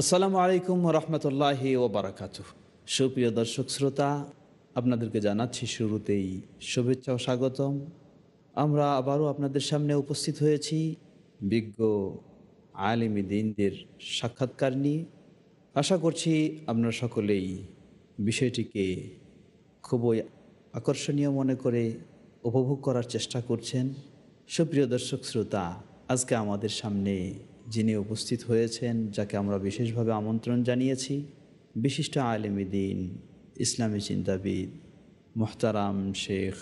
আসসালামু আলাইকুম রহমতুল্লাহি ওবরাকাতুহ। সুপ্রিয় দর্শক শ্রোতা, আপনাদেরকে জানাচ্ছি শুরুতেই শুভেচ্ছা ও স্বাগতম। আমরা আবারও আপনাদের সামনে উপস্থিত হয়েছি বিজ্ঞ আলেমী দ্বীনদের সাক্ষাৎকার নিয়ে। আশা করছি আপনারা সকলেই বিষয়টিকে খুবই আকর্ষণীয় মনে করে উপভোগ করার চেষ্টা করছেন। সুপ্রিয় দর্শক শ্রোতা, আজকে আমাদের সামনে যিনি উপস্থিত হয়েছেন, যাকে আমরা বিশেষভাবে আমন্ত্রণ জানিয়েছি, বিশিষ্ট আলেমী দ্বীন, ইসলামী চিন্তাবিদ, মোহতারাম শেখ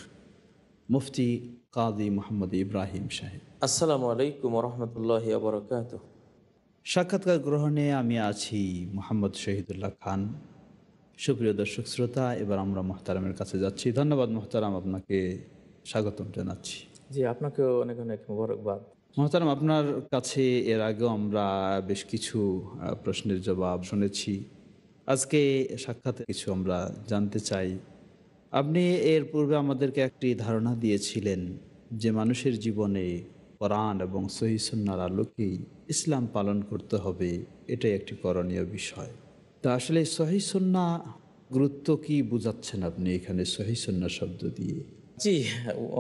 মুফতি কাজী মোহাম্মদ ইব্রাহিম সাহেব। আসসালামু আলাইকুম রহমতুল্লাহ বরকাত। সাক্ষাৎকার গ্রহণে আমি আছি মোহাম্মদ শহীদুল্লাহ খান। সুপ্রিয় দর্শক শ্রোতা, এবার আমরা মোহতারামের কাছে যাচ্ছি। ধন্যবাদ মোহতারাম, আপনাকে স্বাগতম জানাচ্ছি। জি, আপনাকেও অনেক অনেক মোবারকবাদ। মোহতারাম, আপনার কাছে এর আগেও আমরা বেশ কিছু প্রশ্নের জবাব শুনেছি। আজকে সাক্ষাতে কিছু আমরা জানতে চাই। আপনি এর পূর্বে আমাদেরকে একটি ধারণা দিয়েছিলেন যে মানুষের জীবনে কোরআন এবং সহিহ সুন্নাহর আলোকেই ইসলাম পালন করতে হবে, এটাই একটি করণীয় বিষয়। তা আসলে সহিহ সুন্নাহ গুরুত্ব কি বোঝাচ্ছেন আপনি এখানে সহিহ সুন্নাহ শব্দ দিয়ে? জি,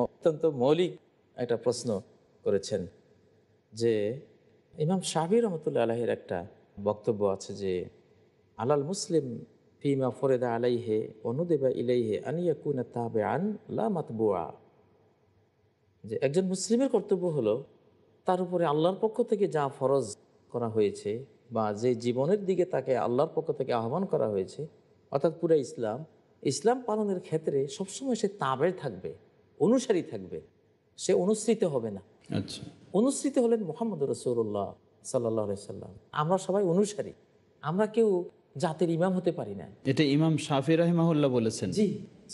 অত্যন্ত মৌলিক একটা প্রশ্ন করেছেন যে ইমাম শাফি রহমতুল্লাহ আলাইহির একটা বক্তব্য আছে যে আলাল মুসলিম ফিমা ফরেদা আলাইহে অনুদেবা ইলাইহে আনিয়াকুনা তাবেআন লা মাতবুআ। যে একজন মুসলিমের কর্তব্য হলো তার উপরে আল্লাহর পক্ষ থেকে যা ফরজ করা হয়েছে বা যে জীবনের দিকে তাকে আল্লাহর পক্ষ থেকে আহ্বান করা হয়েছে, অর্থাৎ পুরো ইসলাম ইসলাম পালনের ক্ষেত্রে সবসময় সে তাবে থাকবে, অনুসারী থাকবে, সে অনুসৃত হবে না। আচ্ছা, অনুসৃত হলেন মুহাম্মদ রাসূলুল্লাহ সাল্লাল্লাহু আলাইহি সাল্লাম। আমরা সবাই অনুসারী, আমরা কেউ জাতির ইমাম হতে পারি না। এটা ইমাম শাফি রাহিমাহুল্লাহ বলেছেন। জি,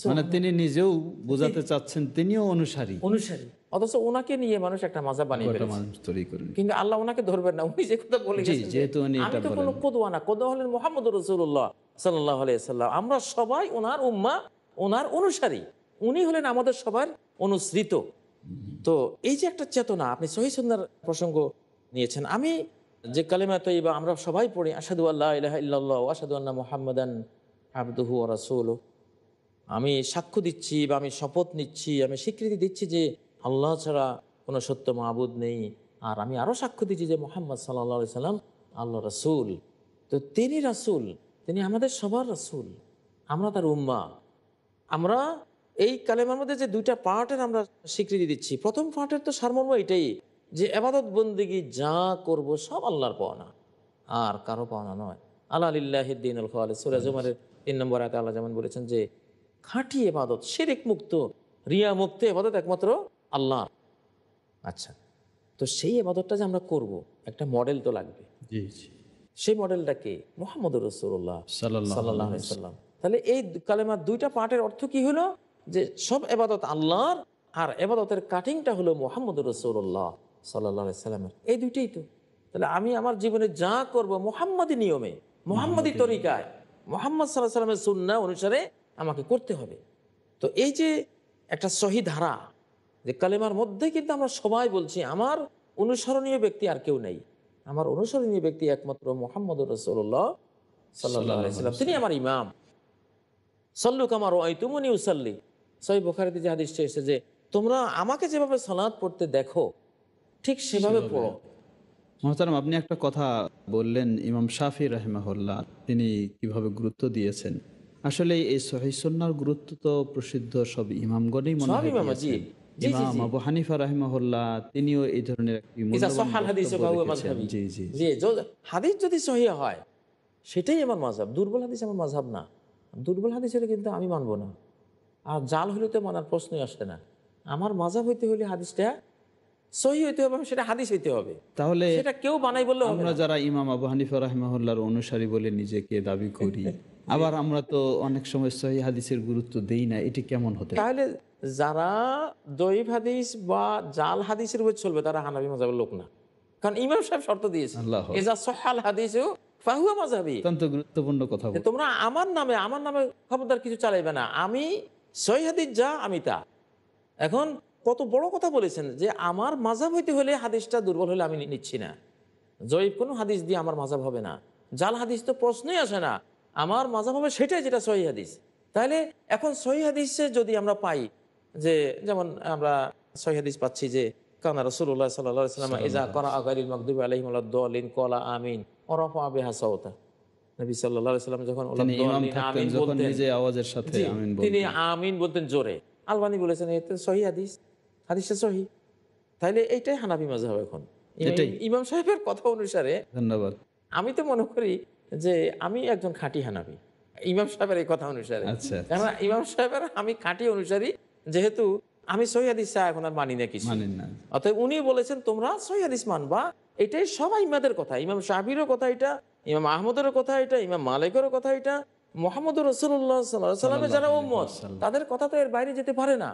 মানে তিনি নিজেও বোঝাতে চাচ্ছেন তিনিও অনুসারী। অনুসারী, অথচ ওনাকে নিয়ে মানুষ একটা মাযহাব বানিয়ে গোটা ফেলেছে। মানুষ তৈরি করেন। কিন্তু আল্লাহ ওনাকে ধরবেন না। উনি যে কথা বলে জি, গেছেন যে যেহেতু উনি আমি এটা তো কোনো বলেন। কুদওয়া না, কুদওয়া হলেন মুহাম্মদুর রাসূলুল্লাহ সাল্লাল্লাহু আলাইহি সাল্লাম। আমরা সবাই ওনার উম্মাহ, ওনার অনুসারী। উনি হলেন আমাদের সবার অনুসৃত। তো এই যে একটা চেতনা, আপনি সহিহ সুন্নাহর প্রসঙ্গ নিয়েছেন। আমি যে কালিমা তয়্যিবা আমরা সবাই পড়ি, আশহাদু আল্লা ইলাহা ইল্লাল্লাহ ওয়া আশহাদু আন্না মুহাম্মাদান আবদুহু ওয়া রাসূলুহু। আমি সাক্ষ্য দিচ্ছি বা আমি শপথ নিচ্ছি, আমি স্বীকৃতি দিচ্ছি যে আল্লাহ ছাড়া কোনো সত্য মাবুদ নেই, আর আমি আরও সাক্ষ্য দিচ্ছি যে মুহাম্মদ সাল্লাল্লাহু আলাইহি সাল্লাম আল্লাহ রাসূল। তো তিনি রাসূল, তিনি আমাদের সবার রাসূল, আমরা তার উম্মাহ। আমরা এই কালেমার মধ্যে যে দুইটা পার্টের আমরা স্বীকৃতি দিচ্ছি, প্রথম পার্টের তো সারমর্ম এটাই যে ইবাদত বন্দেগী যা করব সব আল্লাহর পাওনা, আর কারো পাওনা নয়। আল্লাহ লিল্লাহিদ দীনুল খালিস, সূরা জুমারের 3 নম্বর আয়াতে আল্লাহ যেমন বলেছেন যে খাঁটি ইবাদত, শিরক মুক্ত, রিয়া মুক্ত ইবাদত একমাত্র আল্লাহ। আচ্ছা, তো সেই ইবাদতটা যে আমরা করব, একটা মডেল তো লাগবে। জি জি, সেই মডেলটা কে? মুহাম্মদুর রাসূলুল্লাহ সাল্লাল্লাহু সাল্লাল্লাহু আলাইহি আলাইহি সাল্লাম। তাহলে এই কালেমার দুইটা পার্টের অর্থ কি হলো? যে সব ইবাদত আল্লাহর, আর ইবাদতের কাটিংটা হলো মুহাম্মদুর রাসূলুল্লাহ সাল্লাল্লাহু আলাইহি সাল্লামের। এই দুইটাই তো। তাহলে আমি আমার জীবনে যা করব মুহাম্মাদি নিয়মে, মুহাম্মাদি তরিকায়, মুহাম্মদ সাল্লাল্লাহু আলাইহি সাল্লামের সুন্নাহ অনুসারে আমাকে করতে হবে। তো এই যে একটা সহি ধারা, যে কালেমার মধ্যে কিন্তু আমরা সবাই বলছি আমার অনুসরণীয় ব্যক্তি আর কেউ নেই, আমার অনুসরণীয় ব্যক্তি একমাত্র মুহাম্মদুর রাসূলুল্লাহ সাল্লাল্লাহু আলাইহি সাল্লাম, তিনি আমার ইমাম। সল্লু কামা রাআইতুমুনি উসাল্লি। সহিহ বুখারীতে যে হাদিসটা এসেছে যে তোমরা আমাকে যেভাবে সালাত পড়তে দেখো ঠিক সেভাবে পড়ো। মোহতারাম, আপনি একটা কথা বললেন ইমাম শাফি রাহিমাহুল্লাহ তিনি কিভাবে গুরুত্ব দিয়েছেন। আসলে এই সহিহ সুন্নাহর গুরুত্ব তো প্রসিদ্ধ সব ইমামগণই মনে সব হয় ইমাম, জি দিয়েছেন। জি জি ইমাম জি। আবু হানিফা রাহিমাহুল্লাহ তিনিও এই ধরনের একটি ইজা মূল্যবান সহাল হাদিস বক্তব্য ফাহুয়া রেখেছেন। মাযহাবি। জি জি জি, হাদিস যদি সহিহ হয় সেটাই আমার মাযহাব। দুর্বল হাদিস আমার মাযহাব না। দুর্বল হাদিস হলে কিন্তু আমি মানবো না, আর জাল হলে তো মানার প্রশ্নই আসে না। আমার মাযহাব হইতে হলে হাদিসটা সহিহ হইতে হবে, সেটা হাদিস হইতে হবে। তাহলে সেটা কেউ বানাই বললে হবে আমরা না। যারা ইমাম আবু হানিফা রাহিমাহুল্লাহর অনুসারী বলে নিজেকে দাবি করি, আবার আমরা তো অনেক সময় সহিহ হাদিসের গুরুত্ব দেই না, এটি কেমন হতে পারে? তাহলে যারা দঈফ হাদিস বা জাল হাদিসের উপর চলবে তারা হানাফি মাযহাবের লোক না। কারণ ইমাম সাহেব শর্ত দিয়েছে, আল্লাহ, এজা সহাল হাদিসু ফাহুয়া মাযহাবি। অত্যন্ত গুরুত্বপূর্ণ কথা যে বল। তোমরা আমার নামে খবরদার কিছু চালাইবে না, আমি সহিহ হাদিস যা আমি তা। এখন কত বড় কথা বলেছেন যে আমার মাযহাব হইতে হলে হাদিসটা দুর্বল হলে আমি নিচ্ছি না, জয়ীব কোনো হাদিস দিয়ে আমার মাযহাব হবে না। জাল হাদিস তো প্রশ্নই আসে না, আমার মাযহাব হবে সেটাই যেটা সহিহ হাদিস। তাহলে এখন সহিহ হাদিসে যদি আমরা পাই যে, যেমন আমরা সহিহ হাদিস পাচ্ছি যে কানা রাসূলুল্লাহ সাল্লাল্লাহু আলাইহি ওয়াসাল্লাম ইযা ক্বারাআ গায়রিল মাগদুবি আলাইহিম ওয়ালাদ-দাল্লিন ক্বালা আমিন ওয়া রাফা'a বিহা সাওতা। নবী সাল্লাল্লাহু আলাইহি ওয়াসাল্লাম যখন তিনি ইমাম ওয়ালাদ-দাল্লিন থাকতেন, আমিন যখন বলতেন, নিজে আওয়াজের সাথে জি, আমিন তিনি বলতেন। আমিন বলতেন জোরে। আলবানী বলেছেন এতে সহিহ হাদিস, হাদিসটা সহিহ। তাইলে এইটাই হানাফি মাযহাব এখন। এটাই। ইমাম সাহেবের কথা অনুসারে ধন্যবাদ। আমি তো মনে করি যে আমি একজন খাঁটি হানাফি ইমাম সাহেবের এই কথা অনুসারে। আচ্ছা, কেননা ইমাম সাহেবের আমি খাঁটি অনুসারী, যেহেতু আমি সহিহ হাদিস এখন আর মানি না কিছু। মানেন না। অতএব উনি বলেছেন তোমরা সহিহ হাদিস মানবা, এটাই সবাই ইমাদের কথা। ইমাম শাফিরও কথা এটা, ইমাম আহমদের কথা এটা, ইমাম মালিকেরও কথা এটা, মুহাম্মদুর রাসূলুল্লাহ সাল্লাল্লাহু আলাইহি ওয়াসাল্লামের যারা উম্মত তাদের কথা তো এর বাইরে যেতে পারে না।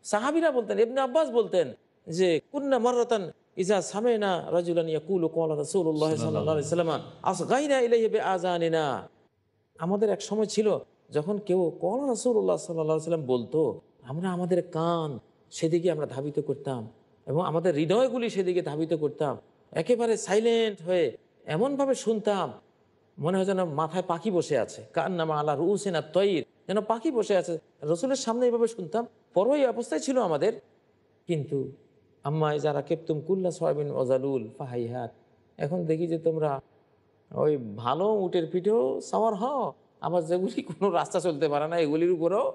সাহাবীরা বলতেন, ইবনে আব্বাস বলতেন যে কুন্না মাররাতান ইজা সামিনা রাজুলান ইয়াকুলু ক্বালা রাসূলুল্লাহ সাল্লাল্লাহু আলাইহি ওয়াসাল্লাম আসগাইনা ইলাইহি বিআযানিনা। আমাদের এক সময় ছিল যখন কেউ ক্বালা রাসূলুল্লাহ সাল্লাল্লাহু আলাইহি ওয়াসাল্লাম বলতো, আমরা আমাদের কান সেদিকে আমরা ধাবিত করতাম এবং আমাদের হৃদয়গুলি সেদিকে ধাবিত করতাম, একেবারে সাইলেন্ট হয়ে এমনভাবে শুনতাম মনে হয় যেন মাথায় পাখি বসে আছে, কান্নামা আলা রুউসিনা তয়ির, যেন পাখি বসে আছে। রসুলের সামনে এইভাবে শুনতাম, পরও এই অবস্থায় ছিল আমাদের। কিন্তু আম্মায় যারা কেপ্তুম কুল্লা সয়াবিন ওজালুল ফাহাইহাত, এখন দেখি যে তোমরা ওই ভালো উটের পিঠেও সাওয়ার হও, আবার যেগুলি কোনো রাস্তা চলতে পারে না এগুলির উপরেও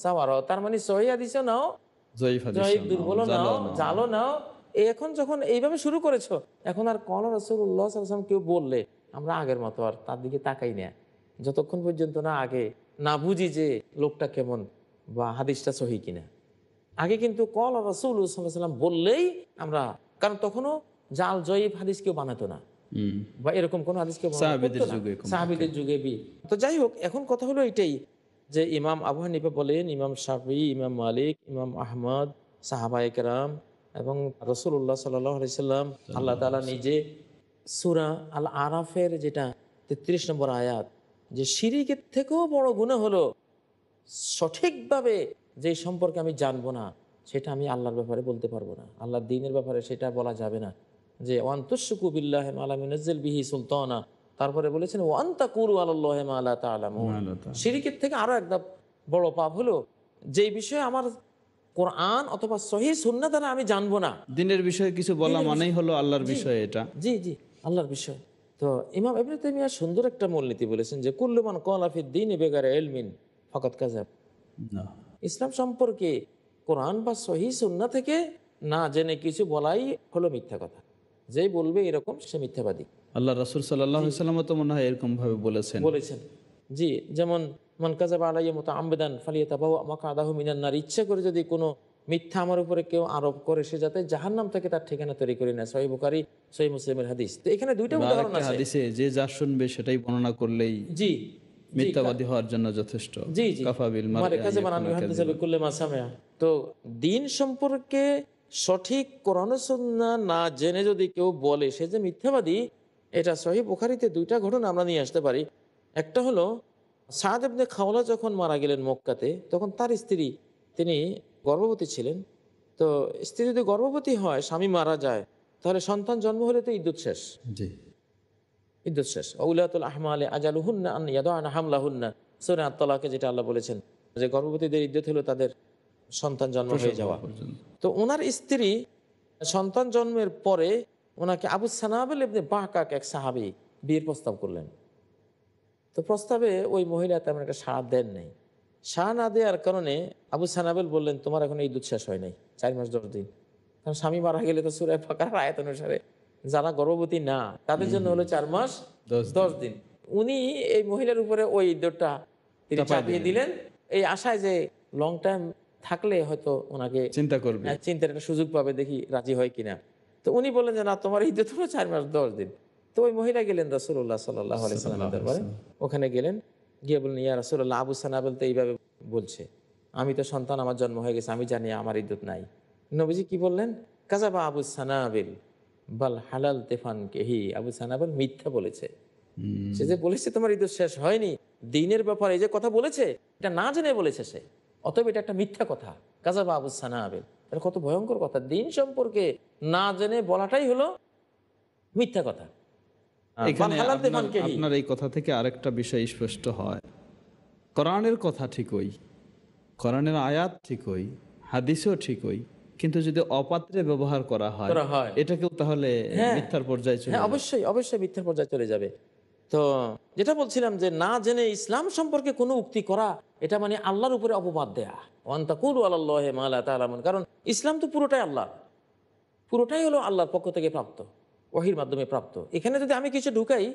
সাওয়ার হও। তার মানে সহিহ হাদিসও নাও, জয়ীফ হাদিসও জয়ীফ নাও, দুর্বলও নাও, জালও নাও। এখন যখন এইভাবে শুরু করেছো, এখন আর ক্বালা রাসূলুল্লাহ সাল্লাল্লাহু আলাইহি ওয়াসাল্লাম কেউ বললে আমরা আগের মতো আর তার দিকে তাকাই না, যতক্ষণ পর্যন্ত না আগে না বুঝি যে লোকটা কেমন বা হাদিসটা সহিহ কিনা। আগে কিন্তু ক্বালা রাসূলুল্লাহ সাল্লাল্লাহু আলাইহি ওয়াসাল্লাম বললেই আমরা, কারণ তখনও জাল জয়ীফ হাদিস কেউ বানাতো না বা এরকম কোন হাদিস কেউ সাহাবীদের যুগে। তো যাই হোক, এখন কথা হলো এটাই যে ইমাম আবু হানিফা বলেন, ইমাম শাফিঈ, ইমাম মালিক, ইমাম আহমদ, সাহাবায়ে কেরাম এবং রাসূলুল্লাহ সাল্লাল্লাহু আলাইহি সাল্লাম, আল্লাহ তাআলা নিজে সূরা আল আরাফের যেটা 33 নম্বর আয়াত, যে শিরিকের থেকেও বড় গুনাহ হলো সঠিকভাবে যে সম্পর্কে আমি জানবো না, সেটা আমি আল্লাহর ব্যাপারে বলতে পারবো না, আল্লাহর দ্বীনের ব্যাপারে সেটা বলা যাবে না। যে ওয়ান তুশরিকু বিল্লাহি মা লাম ইউনাজ্জিল বিহি সুলতানা, তারপরে বলেছেন ওয়ান তাকুলু আলাল্লাহি মা লা তা'লামুন। শিরকের থেকে আরো একটা বড় পাপ হলো যেই বিষয়ে আমার কোরআন অথবা সহিহ সুন্নাহ দ্বারা আমি জানবো না। দিনের বিষয়ে কিছু বলা মানেই হলো আল্লাহর বিষয়ে এটা। জি জি, আল্লাহর বিষয়। তো ইমাম ইবনে তাইমিয়া সুন্দর একটা মূলনীতি বলেছেন যে কুল্লু মান ক্বালা ফিদ দীনি বিগাইরি ইলমিন ফাকাদ কাযাব। ইসলাম সম্পর্কে কোরআন বা সহিহ সুন্নাহ থেকে না জেনে কিছু বলাই হলো মিথ্যা কথা। যেই বলবে এরকম সে মিথ্যাবাদী। আল্লাহ রাসূল সাল্লাল্লাহু আলাইহি ওয়াসাল্লাম তো মনে হয় এরকম ভাবে বলেছেন। জি, যেমন মান কাযাবা আলাইয়া মুতাআম্মিদান ফালিয়াতাবাওয়া মাকআদাহু মিনান নার, ইচ্ছা করে যদি কোনো মিথ্যা আমার উপরে কেউ আরোপ করে সে যাতে জাহান্নাম থেকে তার ঠিকানা তৈরি করে নেয়। সহিহ বুখারী, সহিহ মুসলিমের হাদিস। তো এখানে দুইটা উদাহরণ আছে। হাদিসে যে যা শুনবে সেটাই বর্ণনা করলেই জি মিথ্যাবাদী হওয়ার জন্য যথেষ্ট। জি জি, কাফা বিল মার'i বিকুল্লি মা সামিআ। তো দ্বীন সম্পর্কে সঠিক কোরআন ও সুন্নাহ না জেনে যদি কেউ বলে সে যে মিথ্যাবাদী, এটা সহিহ বুখারীতে দুইটা ঘটনা আমরা নিয়ে আসতে পারি। একটা হলো সাদ ইবনে খাওলা যখন মারা গেলেন মক্কাতে, তখন তার স্ত্রী তিনি গর্ভবতী ছিলেন। তো স্ত্রী যদি গর্ভবতী হয়, স্বামী মারা যায়, তাহলে সন্তান জন্ম হলে তো ইদ্যুৎ শেষ। জি, ইদ্যুৎ শেষ। আউলাতুল আহমালে আজালুহুন্না আন ইয়াদানা হামলাহুন্না, সূরা আত-তালাকে যেটা আল্লাহ বলেছেন যে গর্ভবতীদের ইদ্যুৎ হলো তাদের সন্তান জন্ম হয়ে যাওয়া। তো ওনার স্ত্রী সন্তান জন্মের পরে ওনাকে আবু সানাবিল ইবনে বাকাক এক সাহাবী বিয়ের প্রস্তাব করলেন। তো প্রস্তাবে ওই মহিলা তেমন একটা সাড়া দেন নাই। সাড়া না দেওয়ার কারণে আবু সানাবিল বললেন তোমার এখন ইদ্যুৎ শেষ হয় নাই, 4 মাস 10 দিন। কারণ স্বামী মারা গেলে তো সূরা ফাকার আয়াত অনুসারে যারা গর্ভবতী না তাদের জন্য হলো 4 মাস 10 দিন। উনি এই মহিলার উপরে ওই ইদ্যুৎটা তিনি চাপিয়ে দিলেন, এই আশায় যে লং টাইম থাকলে হয়তো ওনাকে চিন্তা করবে, চিন্তার একটা সুযোগ পাবে, দেখি রাজি হয় কিনা। তো উনি বললেন যে না, তোমার ইদ্যুৎ হলো 4 মাস 10 দিন। তো ওই মহিলা গেলেন রাসূলুল্লাহ সাল্লাল্লাহু আলাইহি ওয়াসাল্লামের দরবারে, ওখানে গেলেন, গিয়ে বললেন ইয়া রাসূলুল্লাহ, আবু সানাবিল তো এইভাবে বলছে, আমি তো সন্তান আমার জন্ম হয়ে গেছে, আমি জানি আমার ইদ্যুৎ নাই। নবীজি কি বললেন? কাযাবা আবু সানাবিল বাল হালাল তেফান কেহি, আবু সানাবিল মিথ্যা বলেছে। সে যে বলেছে তোমার ইদ্যুৎ শেষ হয়নি, দ্বীনের ব্যাপারে এই যে কথা বলেছে এটা না জেনে বলেছে সে, অতএব এটা একটা মিথ্যা কথা। কাযাবা আবু সানাবিল, এটা কত ভয়ঙ্কর কথা। দ্বীন সম্পর্কে না জেনে বলাটাই হলো মিথ্যা কথা। এখানে হালাল আপনার দেফানকে আপনার এই কথা থেকে আরেকটা বিষয় স্পষ্ট হয়, কোরআনের কথা ঠিকই, কোরআনের আয়াত ঠিকই, হাদিসও ঠিকই, কিন্তু যদি অপাত্রে ব্যবহার করা হয় করা হয়। এটাকেও তাহলে হ্যাঁ, মিথ্যার পর্যায়ে চলে হ্যাঁ, যাবে। অবশ্যই অবশ্যই মিথ্যার পর্যায়ে চলে যাবে। তো যেটা বলছিলাম যে না জেনে ইসলাম সম্পর্কে কোনো উক্তি করা, এটা মানে আল্লাহর উপরে অপবাদ দেয়া। ওয়ান তাকুলু আলাল্লাহি মা লা তা'লামুন। কারণ ইসলাম তো পুরোটাই আল্লাহ, পুরোটাই হলো আল্লাহর পক্ষ থেকে প্রাপ্ত, ওহীর মাধ্যমে প্রাপ্ত। এখানে যদি আমি কিছু ঢুকাই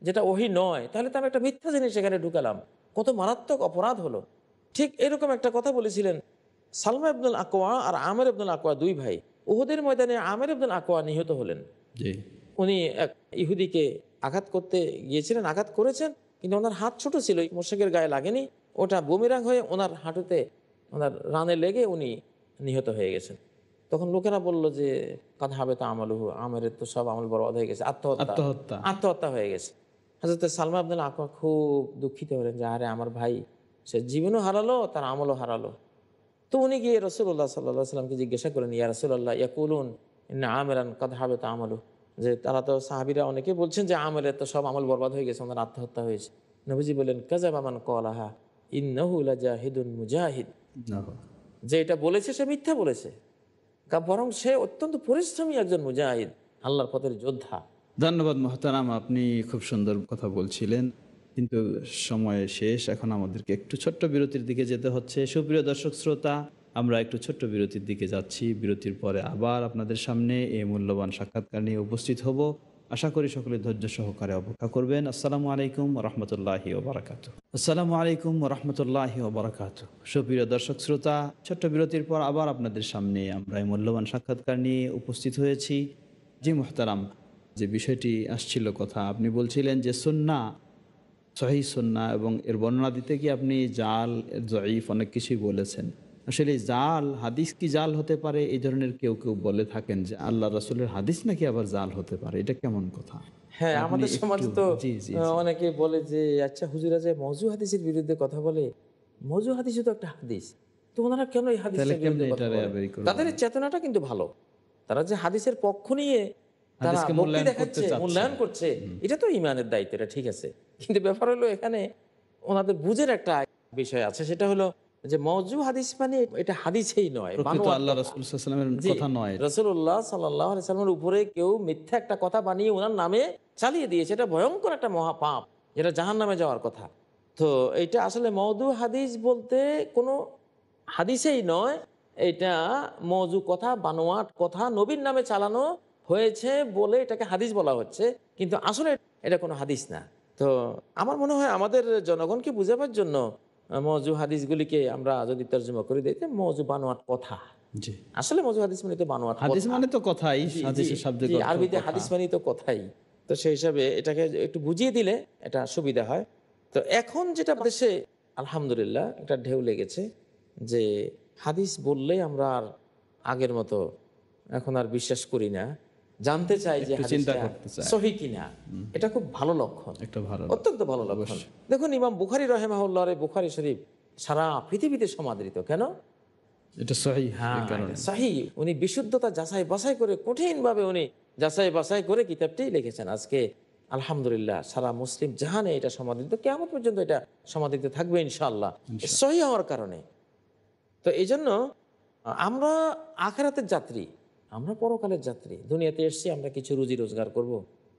যেটা ওহী নয়, তাহলে তো আমি একটা মিথ্যা জিনিস এখানে ঢুকালাম, কত মারাত্মক অপরাধ হলো। ঠিক এরকম একটা কথা বলেছিলেন সালমা ইবনুল আকওয়া আর আমের ইবনুল আকওয়া, দুই ভাই। উহুদের ময়দানে আমের ইবনুল আকওয়া নিহত হলেন। জি, উনি এক ইহুদিকে আঘাত করতে গিয়েছিলেন, আঘাত করেছেন, কিন্তু ওনার হাত ছোট ছিল, মোশরিকের গায়ে লাগেনি, ওটা বুমেরাং হয়ে ওনার হাঁটুতে, ওনার রানে লেগে উনি নিহত হয়ে গেছেন। তখন লোকেরা বলল যে কাদ হাবে তা আমালুহু, আমের তো সব আমল বরবাদ হয়ে গেছে, আত্মহত্যা, আত্মহত্যা। আত্মহত্যা হয়ে গেছে। হযরত সালমা ইবনুল আকওয়া খুব দুঃখিত হলেন যে আরে আমার ভাই, সে জীবনও হারালো, তার আমলও হারালো। তো উনি গিয়ে রাসূলুল্লাহ সাল্লাল্লাহু আলাইহি ওয়াসাল্লামকে জিজ্ঞাসা করেন, ইয়া রাসূলুল্লাহ ইয়াকুলুন ইন্না আমিরান কাদ হাবাতা আমালু, যে তারা তো সাহাবীরা অনেকে বলছেন যে আমেরের তো সব আমল বরবাদ হয়ে গেছে, ওনার আত্মহত্যা হয়েছে। নবীজি বললেন কাযাবা মান ক্বালাহা ইন্নাহু লাজাহিদুন মুজাহিদ, না। যে এটা বলেছে সে মিথ্যা বলেছে, বরং সে অত্যন্ত পরিশ্রমী একজন মুজাহিদ, আল্লাহর পথের যোদ্ধা। ধন্যবাদ মোহতারাম, আপনি খুব সুন্দর কথা বলছিলেন, কিন্তু সময় শেষ। এখন আমাদেরকে একটু ছোট্ট বিরতির দিকে যেতে হচ্ছে। সুপ্রিয় দর্শক শ্রোতা, আমরা একটু ছোট্ট বিরতির দিকে যাচ্ছি। বিরতির পরে আবার আপনাদের সামনে এই মূল্যবান সাক্ষাৎকার নিয়ে উপস্থিত হব। আশা করি সকলে ধৈর্য সহকারে অপেক্ষা করবেন। আসসালামু আলাইকুম রহমতুল্লাহি ওবরাকাতু। আসসালামু আলাইকুম রহমতুল্লাহি ওবরাকাতু। সুপ্রিয় দর্শক শ্রোতা, ছোট্ট বিরতির পর আবার আপনাদের সামনে আমরা এই মূল্যবান সাক্ষাৎকার নিয়ে উপস্থিত হয়েছি। জি মোহতারাম, যে বিষয়টি আসছিল কথা, আপনি বলছিলেন যে সুন্নাহ, সহিহ সুন্নাহ, এবং এর বর্ণনা দিতে গিয়ে আপনি জাল, জয়ীফ অনেক কিছুই বলেছেন। আসলে জাল হাদিস কি জাল হতে পারে, এই ধরনের কেউ কেউ বলে থাকেন যে আল্লাহ রাসূলের হাদিস নাকি আবার জাল হতে পারে, এটা কেমন কথা? হ্যাঁ, আপনি আমাদের একটু সমাজে তো জি জি জি অনেকে বলে যে আচ্ছা হুজুরা যে মওযু হাদিসের বিরুদ্ধে কথা বলে, মওযু হাদিসও তো একটা হাদিস, তো ওনারা কেন এই তাহলে হাদিসের বিরুদ্ধে কেমনে কথা এটা বলে? রেয়াবারি করবো তাদের এই আমরা? চেতনাটা কিন্তু ভালো, তারা যে হাদিসের পক্ষ নিয়ে তারা হাদিসকে ভক্তি মূল্যায়ন করতে দেখাচ্ছে, চাচ্ছে। মূল্যায়ন করছে, এটা তো ইমানের দায়িত্ব, এটা ঠিক আছে। কিন্তু ব্যাপার হলো এখানে ওনাদের বুঝের একটা বিষয় আছে, সেটা হলো যে মওযু হাদিস মানে এটা হাদিসেই নয়, প্রকৃত বানোয়াট আল্লাহ কথা। রাসূল সাল্লাল্লাহু আলাইহি ওয়াসাল্লামের জি, কথা নয় এটা। রাসূলুল্লাহ সাল্লাল্লাহু আলাইহি সাল্লামের উপরে কেউ মিথ্যা একটা কথা বানিয়ে ওনার নামে চালিয়ে দিয়েছে, এটা ভয়ঙ্কর একটা মহাপাপ, যেটা জাহান্নামে যাওয়ার কথা। তো এইটা আসলে মওদু হাদিস বলতে কোনো হাদিসেই নয়, এটা মওজু কথা, বানোয়াট কথা, নবীর নামে চালানো হয়েছে বলে এটাকে হাদিস বলা হচ্ছে, কিন্তু আসলে এটা কোনো হাদিস না। তো আমার মনে হয় আমাদের জনগণকে বুঝাবার জন্য মওজু হাদিসগুলিকে আমরা যদি তর্জমা করে দিই, মওজু বানোয়াট কথা। জি, আসলে মওজু হাদিস মানে তো বানোয়াট হাদিস কথা। মানে তো কথাই, জি, জি, হাদিসের শাব্দিক জি, অর্থ আরবিতে কথা। হাদিস মানেই তো কথাই। তো সেই হিসাবে এটাকে একটু বুঝিয়ে দিলে এটা সুবিধা হয়। তো এখন যেটা দেশে আলহামদুলিল্লাহ একটা ঢেউ লেগেছে যে হাদিস বললেই আমরা আর আগের মতো এখন আর বিশ্বাস করি না, জানতে চাই যে একটু চিন্তা হাদিসটা করতে চায়। সহি কিনা। এটা খুব ভালো লক্ষণ, একটা ভালো অত্যন্ত ভালো লক্ষণ। দেখুন ইমাম বুখারী রাহিমাহুল্লাহর এই বুখারী শরীফ সারা পৃথিবীতে সমাদৃত কেন? এটা সহিহ এই হ্যাঁ, কারণে। এটা সহিহ। উনি বিশুদ্ধতা যাচাই বাছাই করে, কঠিনভাবে উনি যাচাই বাছাই করে কিতাবটি লিখেছেন। আজকে আলহামদুলিল্লাহ সারা মুসলিম জাহানে এটা সমাদৃত, কিয়ামত পর্যন্ত এটা সমাদৃত থাকবে ইনশাআল্লাহ, সহিহ হওয়ার কারণে। তো এই জন্য আমরা আখিরাতের যাত্রী, আমরা পরকালের যাত্রী। দুনিয়াতে এসেছি আমরা কিছু রুজি রোজগার করব,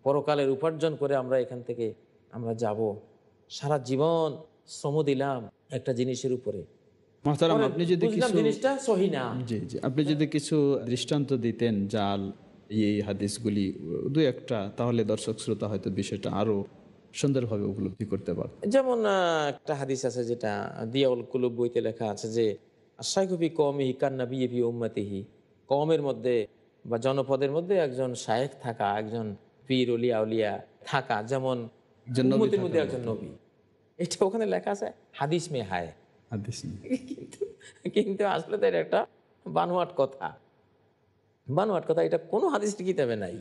পরকালের উপার্জন করে আমরা এখান থেকে আমরা যাব। সারা জীবন শ্রম দিলাম একটা জিনিসের উপরে, মোহতারাম, পরে আপনি যদি বুঝলাম কিছু জিনিসটা সহি না। জি জি আপনি যদি কিছু দৃষ্টান্ত দিতেন জাল এই হাদিসগুলি দুই একটা, তাহলে দর্শক শ্রোতা হয়তো বিষয়টা আরো সুন্দরভাবে উপলব্ধি করতে পারত। যেমন একটা হাদিস আছে যেটা দিয়াউল কুলুব বইতে লেখা আছে যে আশাইকুফি কওমিহি কান্নাবিয়্যি ফি উম্মতিহি, কওমের মধ্যে বা জনপদের মধ্যে একজন শায়েখ থাকা, একজন পীর ওলিয়া উলিয়া থাকা যেমন একজন নবী উম্মতের মধ্যে থাকার একজন মতো। নবী। এটা ওখানে লেখা আছে হাদিস মে হায়। হাদিস নেই। কিন্তু কিন্তু আসলে তো এটা একটা বানোয়াট কথা, বানোয়াট কথা, এটা কোনো হাদিস কিতাবে নাই,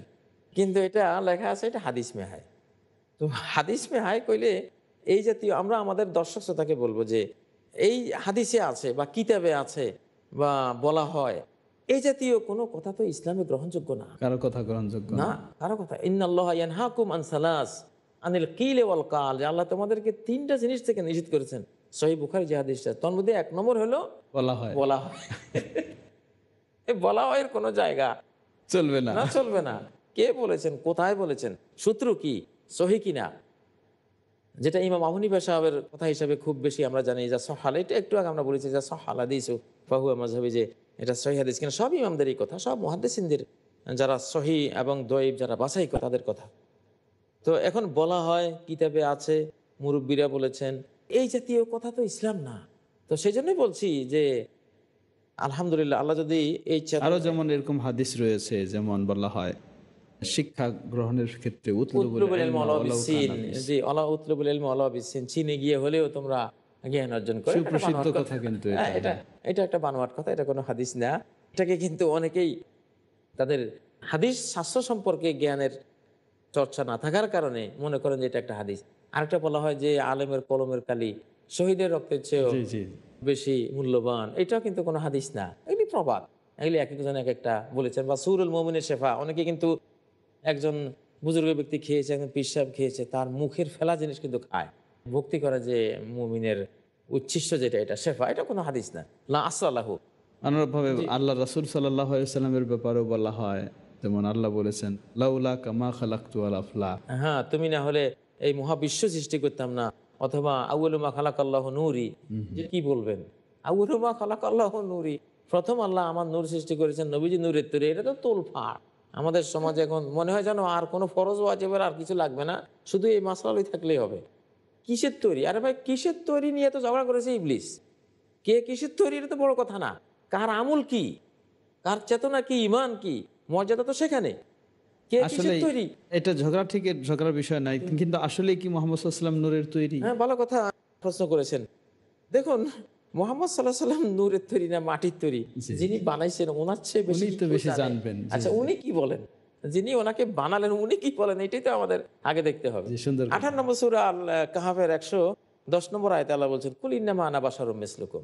কিন্তু এটা লেখা আছে এটা হাদিস মে হায়। তো হাদিস মে হায় কইলে এই জাতীয় আমরা আমাদের দর্শক শ্রোতাকে বলবো যে এই হাদিসে আছে বা কিতাবে আছে বা বলা হয়, এই জাতীয় কোনো কথা তো ইসলামে গ্রহণযোগ্য না। কারো কথা গ্রহণযোগ্য না, কারো কথা। ইন্নাল্লাহা ইয়ানহাকুম আন সালাস আনিল কিল ওয়াল কাল, যে আল্লাহ তোমাদেরকে 3টা জিনিস থেকে নিষেধ করেছেন। সহিহ বুখারী যে হাদিসটা, তার মধ্যে 1 নম্বর হলো বলা হয়, বলা হয়। এই বলা হয় কোনো জায়গা চলবে না। না, চলবে না। কে বলেছেন, কোথায় বলেছেন, সূত্র কি, সহি কিনা? যেটা ইমাম আবু হানিফা সাহেবের কথা হিসাবে খুব বেশি আমরা জানি, যা সহাল, এটা একটু আগে আমরা বলেছি, যা সহাল হাদিসু ফাহুয়া মাযহাবি, যে এটা সহিহ হাদিস কিনা, সব ইমামদেরই কথা, সব মুহাদ্দিসিনদের, যারা সহি এবং দয়ীফ যারা বাছাই করে তাদের কথা। তো এখন বলা হয়, কিতাবে আছে, মুরব্বীরা বলেছেন, এই জাতীয় কথা তো ইসলাম না। তো সেই জন্যই বলছি যে আলহামদুলিল্লাহ, আল্লাহ যদি এই আরো যেমন এরকম হাদিস রয়েছে, যেমন বলা হয় শিক্ষা গ্রহণের ক্ষেত্রে চীনে গিয়ে হলেও তোমরা জ্ঞান অর্জন করো, সুপ্রসিদ্ধ কথা। কিন্তু এটা একটা বানোয়াট কথা, এটা কোনো হাদিস না। এটাকে কিন্তু অনেকেই তাদের হাদিস শাস্ত্র সম্পর্কে জ্ঞানের চর্চা না থাকার কারণে মনে করেন যে এটা একটা হাদিস। আরেকটা বলা হয় যে আলেমের কলমের কালি শহীদের রক্তের চেয়েও বেশি মূল্যবান, এটাও কিন্তু কোনো হাদিস না, এগুলি প্রবাদ। এগুলি এক একজন এক একটা বলেছেন। বা সুরুল মুমিনের শেফা, অনেকে কিন্তু একজন বুজুর্গ ব্যক্তি খেয়েছে, একজন পীর সাহেব খেয়েছে, তার মুখের ফেলা জিনিস কিন্তু খায়, ভক্তি করে যে মুমিনের উচ্ছিষ্ট যেটা, এটা শেফা, এটা কোনো হাদিস না। লা আসলাহু। অনুরূপভাবে আল্লাহ রাসূল সাল্লাল্লাহু আলাইহি ওয়াসাল্লামের ব্যাপারেও বলা হয়, যেমন আল্লাহ বলেছেন লাউলা কামা খালাকতু আল আফলাক, হ্যাঁ, তুমি না হলে এই মহাবিশ্ব সৃষ্টি করতাম না। অথবা আউয়ালু মা খালাকাল্লাহু নূরি, যে কি বলবেন, আউয়ালু মা খালাকাল্লাহু নূরি, প্রথম আল্লাহ আমার নূর সৃষ্টি করেছেন, নবীজি নূরের তৈরি। এটা তো তোলফাড়। আমাদের সমাজে এখন মনে হয় যেন আর কোনো ফরজ ওয়াজিবের আর কিছু লাগবে না, শুধু এই মাসলালই থাকলেই হবে। কিসের তৈরি? আরে ভাই, কিসের তৈরি নিয়ে তো ঝগড়া করেছে ইবলিস। কে কিসের তৈরি, এটা তো বড় কথা না। কার আমল কি, কার চেতনা কি, ইমান কি, মর্যাদা তো সেখানে। কে কিসের তৈরি, এটা ঝগড়া, ঠিক ঝগড়ার বিষয় নাই, কিন্তু আসলে কি মুহাম্মদ সাল্লাল্লাহু আলাইহি ওয়াসাল্লাম নূরের তৈরি? হ্যাঁ, ভালো কথা প্রশ্ন করেছেন। দেখুন, মুহাম্মদ সাল্লাল্লাহু আলাইহি ওয়াসাল্লাম নূরের তৈরি না মাটির তৈরি? যিনি বানাইছেন ওনার চেয়ে বেশি জানবেন। আচ্ছা, উনি কি বলেন, যিনি ওনাকে বানালেন উনি কি বলেন, এটাই তো আমাদের আগে দেখতে হবে। 18 নম্বর সূরা আল কাহাফের 110 নম্বর আয়াতে আল্লাহ বলছেন, কুল ইন্নামা আনা বাশারুম মিসলুকুম।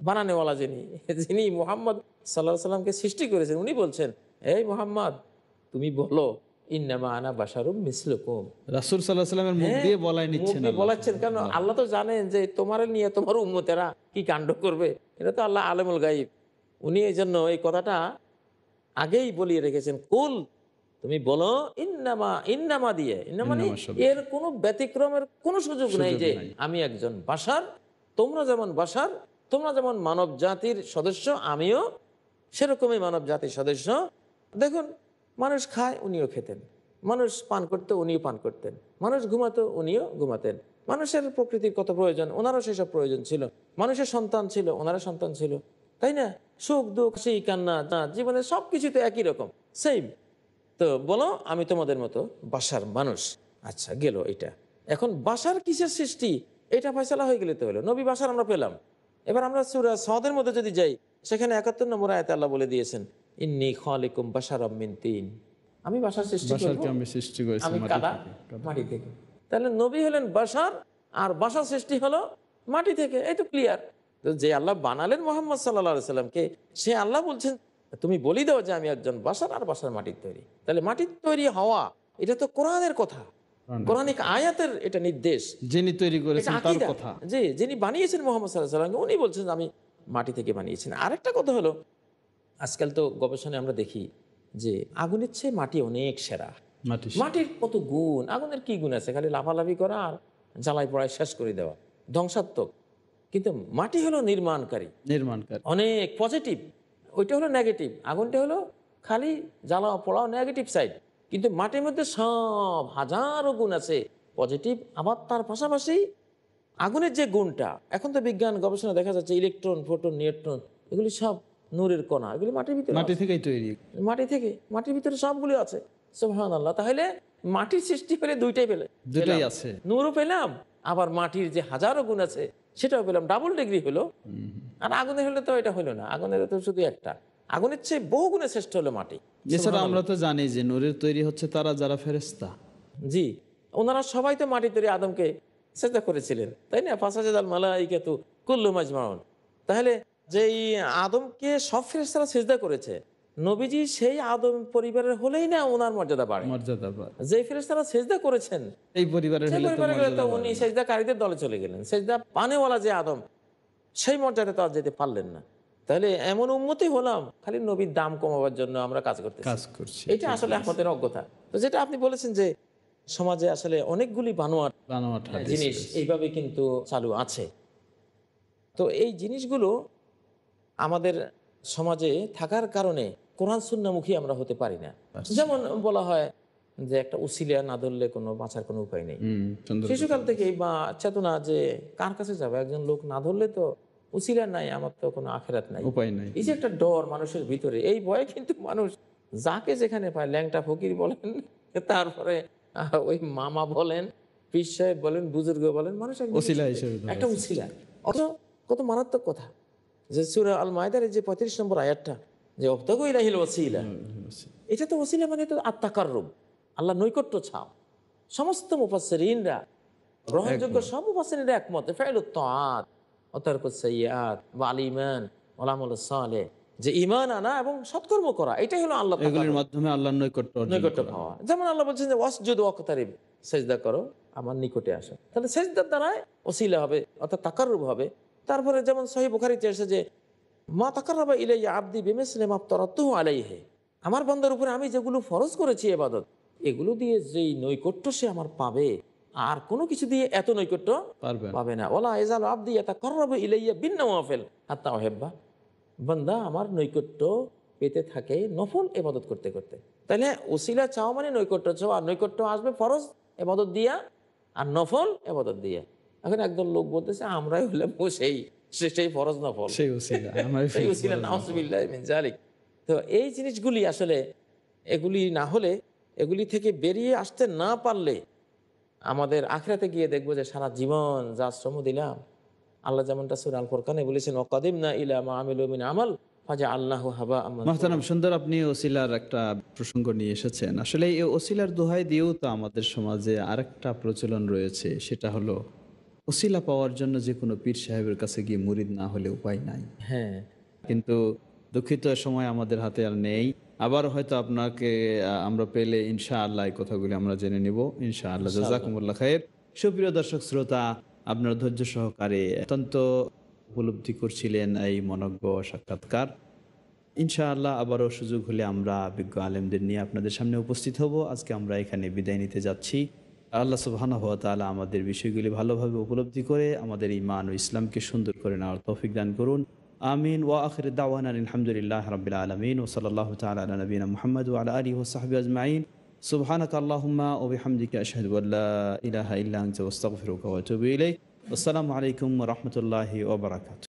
বানানেওয়ালা যিনি, যিনি মুহাম্মদ সাল্লাল্লাহু আলাইহি ওয়াসাল্লামকে সৃষ্টি করেছেন, উনি বলছেন, এই মুহাম্মদ তুমি বলো ইন্নামা আনা বাশারুম মিসলুকুম। রাসূল সাল্লাল্লাহু আলাইহি ওয়াসাল্লামের মুখ দিয়ে বলাচ্ছেন, কারণ আল্লাহ তো জানেন যে তোমার নিয়ে তোমার উম্মতেরা কি কাণ্ড করবে। এটা তো আল্লাহ আলেমুল গায়ব। উনি এই জন্য এই কথাটা আগেই বলিয়ে রেখেছেন, কুল তুমি বলো, ইন্নামা দিয়ে, মানে এর কোনো ব্যতিক্রমের কোনো সুযোগ নেই, যে আমি একজন বাশার, তোমরা যেমন বাশার, তোমরা যেমন মানব জাতির সদস্য, আমিও সেরকমই মানব জাতির সদস্য। দেখুন, মানুষ খায়, উনিও খেতেন, মানুষ পান করতো, উনিও পান করতেন, মানুষ ঘুমাতো, উনিও ঘুমাতেন, মানুষের প্রকৃতির কত প্রয়োজন, ওনারও সেসব প্রয়োজন ছিল, মানুষের সন্তান ছিল, ওনারও সন্তান ছিল, তাই না? সুখ দুঃখ, সেই কান্না, জীবনের সব কিছু তো একই রকম, সেম। তো বলো আমি তোমাদের মতো বাশার মানুষ। আচ্ছা, গেল এটা। এখন বাশার কিসের সৃষ্টি, এটা ফয়সালা হয়ে গেলে তো হলো, নবী বাশার আমরা পেলাম। এবার আমরা সূরা সাদের মধ্যে যদি যাই, সেখানে 71 নম্বর আয়াতে আল্লাহ বলে দিয়েছেন, ইন্নী খালিকুম বাশারাম মিন তিন, আমি বাশার সৃষ্টি করব, আমি কাদা, মাটি থেকে। তাহলে নবী হলেন বাশার, আর বাশার সৃষ্টি হলো মাটি থেকে। এই তো ক্লিয়ার। তো যে আল্লাহ বানালেন মুহাম্মদ সাল্লাল্লাহু আলাইহি সাল্লামকে, সে আল্লাহ বলছেন তুমি বলি দাও যে আমি একজন বাশার, আর বাশার মাটির তৈরি। তাহলে মাটির তৈরি হওয়া, এটা তো কোরআনের কথা, কোরআনিক আয়াতের এটা নির্দেশ, যিনি তৈরি করেছেন তার কথা। জি, যিনি বানিয়েছেন মুহাম্মদ সাল্লাল্লাহু আলাইহি সাল্লাম, উনি বলছেন আমি মাটি থেকে বানিয়েছেন। আরেকটা কথা হলো, আজকাল তো গবেষণায় আমরা দেখি যে আগুনের চেয়ে মাটি অনেক সেরা। মাটির কত গুণ, আগুনের কি গুণ আছে? খালি লাফালাফি করা আর জ্বালাই পড়ায় শেষ করে দেওয়া, ধ্বংসাত্মক। কিন্তু মাটি হলো নির্মাণকারী, অনেক পজিটিভ। ওইটা হলো নেগেটিভ, আগুনটা হলো খালি জ্বালা পোড়াও, নেগেটিভ সাইড। কিন্তু মাটির মধ্যে সব হাজারো গুণ আছে পজিটিভ। আবার তার পাশাপাশি আগুনের যে গুণটা, এখন তো বিজ্ঞান গবেষণা দেখা যাচ্ছে ইলেকট্রন, প্রোটন, নিউট্রন, এগুলি সব নূরের কণা, এগুলি মাটির ভিতরে, মাটি থেকেই তৈরি, মাটির ভিতরে সবগুলো আছে। সুবহানাল্লাহ। তাহলে মাটির সৃষ্টি পেলে দুইটাই আছে, নূরও পেলাম, আবার মাটির যে হাজারো গুণ আছে সেটাও পেলাম, ডাবল ডিগ্রি হলো। আর আগুনের হলে তো এটা হলো না, আগুনের তো শুধু একটা, আগুনের চেয়ে বহু গুণে শ্রেষ্ঠ হলো মাটি। এছাড়া আমরা তো জানি যে নূরের তৈরি হচ্ছে তারা যারা ফেরেশতা। জি, ওনারা সবাই তো মাটির তৈরি, আদমকে সেজদা করেছিলেন, তাই না? ফাসাজাদাল মালাইকাতু কুল্লুহুম আজমাউন। তাহলে যেই আদমকে সব ফেরেশতারা সিজদা করেছে, নবীজি সেই আদম পরিবারের হলেই না ওনার মর্যাদা বাড়ে। মর্যাদা পায়। যে ফেরেশতারা সিজদা করেছেন এই পরিবারের সেই হলে তো পরিবারে গেলে তো মর্যাদা উনি বাড়ে না। সেজদাকারীদের দলে চলে গেলেন। সেজদা পানেওয়ালা যে আদম, সেই মর্যাদায় তো আর যেতে পারলেন না। তাহলে এমন উম্মতি হলাম, খালি নবীর দাম কমাবার জন্য আমরা কাজ করতেছি। কাজ করছি। এটা আসলে আমাদের অজ্ঞতা। তো যেটা আপনি বলেছেন যে সমাজে আসলে অনেকগুলি বানোয়াট বানোয়াট হাদিস জিনিস রয়েছে। এইভাবে কিন্তু চালু আছে। তো এই জিনিসগুলো আমাদের সমাজে থাকার কারণে কোরআন সুন্নামুখী আমরা হতে পারি না। পারছি। যেমন বলা হয় যে একটা উসিলা না ধরলে কোনো বাঁচার কোনো উপায় নেই। সুন্দর শিশুকাল থেকেই বা চেতনা যে কার কাছে যাবে, একজন লোক না ধরলে তো উসিলা নাই, আমার তো কোনো আখেরাত নাই, উপায় নাই। এই যে একটা ডর মানুষের ভিতরে, এই ভয়ে কিন্তু মানুষ যাকে যেখানে পায়, ল্যাংটা ফকির বলেন, তারপরে ওই মামা বলেন, পীর সাহেব বলেন, বুজুর্গ বলেন, মানুষ একদিকে ওসিলা ছুটে। হিসেবে ধরা একটা হচ্ছে। উসিলা। অথচ কত মারাত্মক কথা যে সূরা আল মাইদার যে 35 নম্বর আয়াতটা, যে অবতাগু ইলাইহিল ওয়াসিলা, এটা তো ওসিলা মানে তো আত্মাকাররুব, আল্লাহ নৈকট্য চাও। সমস্ত মুফাসসিরিনরা, গ্রহণযোগ্য সব মুফাসসিরিনরা একমত, ফাইলুত তাআত ওয়া তারকুস সাইয়্যাত ওয়া আল ঈমান ওয়াল আমালুস সালেহ, যে ঈমান আনা এবং সৎকর্ম করা, এটাই হলো আল্লাহ এগুলির তাআলার মাধ্যমে আল্লাহর নৈকট্য অর্জন নৈকট্য করা। পাওয়া। যেমন আল্লাহ বলছেন যে ওয়াসজুদ ওয়াকতারিব, সেজদা করো, আমার নিকটে আসো। তাহলে সেজদার দ্বারা ওসিলা হবে, অর্থাৎ তাকাররুব হবে। তারপরে যেমন সহিহ বুখারীতে এসেছে যে মা তাকাররাবা ইলাইয়া আবদি বিমিসলি মা আফতারাতুহু আলাইহি, আমার বান্দার উপরে আমি যেগুলো ফরজ করেছি ইবাদত, এগুলো দিয়ে যেই নৈকট্য সে আমার পাবে, আর কোনো কিছু দিয়ে এত নৈকট্য পারবেন। পাবে না। ওয়ালা ইয়াজালু আবদি ইয়াতাকাররাবু ইলাইয়া বিন-নওয়াফিল হাত্তা উহিব্বা, বান্দা আমার নৈকট্য পেতে থাকে নফল ইবাদত করতে করতে। তাহলে ওসিলা চাও মানে নৈকট্য চাও, আর নৈকট্য আসবে ফরজ ইবাদত দিয়া আর নফল ইবাদত দিয়া। এখন একদল লোক বলতেছে আমরাই হলাম সেই ফরজ নফল, সেই ওসিলা আমরাই সেই ওসিলা, নাউযুবিল্লাহি মিন যালিক। তো এই জিনিসগুলি আসলে, এগুলি না হলে, এগুলি থেকে বেরিয়ে আসতে না পারলে আমাদের আখিরাতে গিয়ে দেখবো যে সারা জীবন যা শ্রম দিলাম, আল্লাহ যেমনটা সূরা আল ফুরকানে বলেছেন ওয়াকাদিমনা ইলা মা আমিলু মিন আমাল ফাজআলনাহু হাবাআম মানসুরা। মাহতারাম, সুন্দর আপনি ওসিলার একটা প্রসঙ্গ নিয়ে এসেছেন। আসলে এই ওসিলার দোহাই দিয়েও তো আমাদের সমাজে আরেকটা প্রচলন রয়েছে, সেটা হলো ওসিলা পাওয়ার জন্য যে কোনো পীর সাহেবের কাছে গিয়ে মুরিদ না হলে উপায় নাই। হ্যাঁ, কিন্তু দুঃখিত সময় আমাদের হাতে আর নেই। আবার হয়তো আপনাকে আমরা পেলে ইনশাআল্লাহ এই কথাগুলি আমরা জেনে নিব ইনশাআল্লাহ। জাযাকুমুল্লাহ খায়ের। সুপ্রিয় দর্শক শ্রোতা, আপনার ধৈর্য সহকারে অত্যন্ত উপলব্ধি করছিলেন এই মনজ্ঞ সাক্ষাৎকার। ইনশাআল্লাহ আবারও সুযোগ হলে আমরা বিজ্ঞ আলেমদের নিয়ে আপনাদের সামনে উপস্থিত হব। আজকে আমরা এখানে বিদায় নিতে যাচ্ছি। আল্লাহ সুবহানাহু ওয়া তাআলা আমাদের বিষয়গুলি ভালোভাবে উপলব্ধি করে আমাদের ঈমান ও ইসলামকে সুন্দর করে নেওয়ার তৌফিক দান করুন। আমিন। ওয়া আখিরু দাওয়ানা আলহামদুলিল্লাহি রাব্বিল আলামিন ওয়া সাল্লাল্লাহু তাআলা আলা নবিয়িনা মুহাম্মদ ওয়া আলা আলিহি ওয়া সাহবিহি আজমাইন। সুবহানাকা আল্লাহুম্মা ওয়া বিহামদিকা আশহাদু আল্লা ইলাহা ইল্লা আনতা আস্তাগফিরুকা ওয়া আতুবু ইলাইক। আসসালামু আলাইকুম ওয়া রাহমাতুল্লাহি ওয়া বারাকাতুহু।